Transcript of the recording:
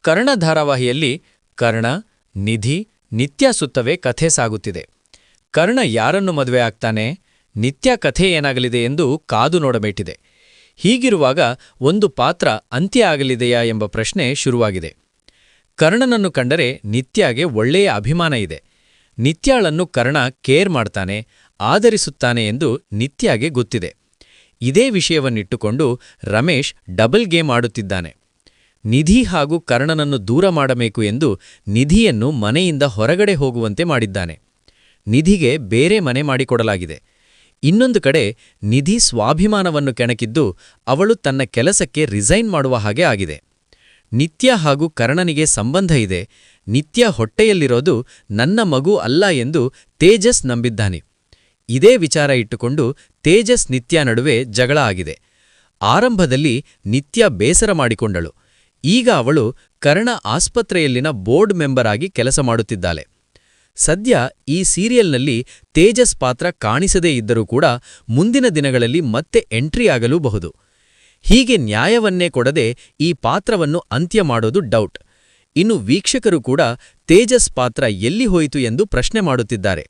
ಕರ್ಣ ಧಾರಾವಾಹಿಯಲ್ಲಿ ಕರ್ಣ, ನಿಧಿ, ನಿತ್ಯ ಸುತ್ತವೇ ಕಥೆ ಸಾಗುತ್ತಿದೆ. ಕರ್ಣ ಯಾರನ್ನು ಮದುವೆ ಆಗ್ತಾನೆ, ನಿತ್ಯ ಕಥೆ ಏನಾಗಲಿದೆ ಎಂದು ಕಾದು ನೋಡಬೇಕಿದೆ. ಹೀಗಿರುವಾಗ ಒಂದು ಪಾತ್ರ ಅಂತ್ಯ ಆಗಲಿದೆಯಾ ಎಂಬ ಪ್ರಶ್ನೆ ಶುರುವಾಗಿದೆ. ಕರ್ಣನನ್ನು ಕಂಡರೆ ನಿತ್ಯಾಗೆ ಒಳ್ಳೆಯ ಅಭಿಮಾನ ಇದೆ. ನಿತ್ಯಾಳನ್ನು ಕರ್ಣ ಕೇರ್ ಮಾಡ್ತಾನೆ, ಆದರಿಸುತ್ತಾನೆ ಎಂದು ನಿತ್ಯಾಗೆ ಗೊತ್ತಿದೆ. ಇದೇ ವಿಷಯವನ್ನಿಟ್ಟುಕೊಂಡು ರಮೇಶ್ ಡಬಲ್ ಗೇಮ್ ಆಡುತ್ತಿದ್ದಾನೆ. ನಿಧಿ ಹಾಗೂ ಕರ್ಣನನ್ನು ದೂರ ಮಾಡಬೇಕು ಎಂದು ನಿಧಿಯನ್ನು ಮನೆಯಿಂದ ಹೊರಗಡೆ ಹೋಗುವಂತೆ ಮಾಡಿದ್ದಾನೆ. ನಿಧಿಗೆ ಬೇರೆ ಮನೆ ಮಾಡಿಕೊಡಲಾಗಿದೆ. ಇನ್ನೊಂದು ಕಡೆ ನಿಧಿ ಸ್ವಾಭಿಮಾನವನ್ನು ಕೆಣಕಿದ್ದು ಅವಳು ತನ್ನ ಕೆಲಸಕ್ಕೆ ರಿಸೈನ್ ಮಾಡುವ ಹಾಗೆ ಆಗಿದೆ. ನಿತ್ಯ ಹಾಗೂ ಕರ್ಣನಿಗೆ ಸಂಬಂಧ ಇದೆ. ನಿತ್ಯ ಹೊಟ್ಟೆಯಲ್ಲಿರೋದು ನನ್ನ ಮಗು ಅಲ್ಲ ಎಂದು ತೇಜಸ್ ನಂಬಿದ್ದಾನೆ. ಇದೇ ವಿಚಾರ ಇಟ್ಟುಕೊಂಡು ತೇಜಸ್ ನಿತ್ಯ ನಡುವೆ ಜಗಳ ಆಗಿದೆ. ಆರಂಭದಲ್ಲಿ ನಿತ್ಯ ಬೇಸರ ಮಾಡಿಕೊಂಡಳು. ಈಗ ಅವಳು ಕರ್ಣ ಆಸ್ಪತ್ರೆಯಲ್ಲಿನ ಬೋರ್ಡ್ ಮೆಂಬರ್ ಆಗಿ ಕೆಲಸ ಮಾಡುತ್ತಿದ್ದಾಳೆ. ಸದ್ಯ ಈ ಸೀರಿಯಲ್ನಲ್ಲಿ ತೇಜಸ್ ಪಾತ್ರ ಕಾಣಿಸದೇ ಇದ್ದರೂ ಕೂಡ ಮುಂದಿನ ದಿನಗಳಲ್ಲಿ ಮತ್ತೆ ಎಂಟ್ರಿ ಆಗಲೂಬಹುದು. ಹೀಗೆ ನ್ಯಾಯವನ್ನೇ ಕೊಡದೆ ಈ ಪಾತ್ರವನ್ನು ಅಂತ್ಯ ಮಾಡೋದು ಡೌಟ್. ಇನ್ನು ವೀಕ್ಷಕರು ಕೂಡ ತೇಜಸ್ ಪಾತ್ರ ಎಲ್ಲಿ ಹೋಯಿತು ಎಂದು ಪ್ರಶ್ನೆ ಮಾಡುತ್ತಿದ್ದಾರೆ.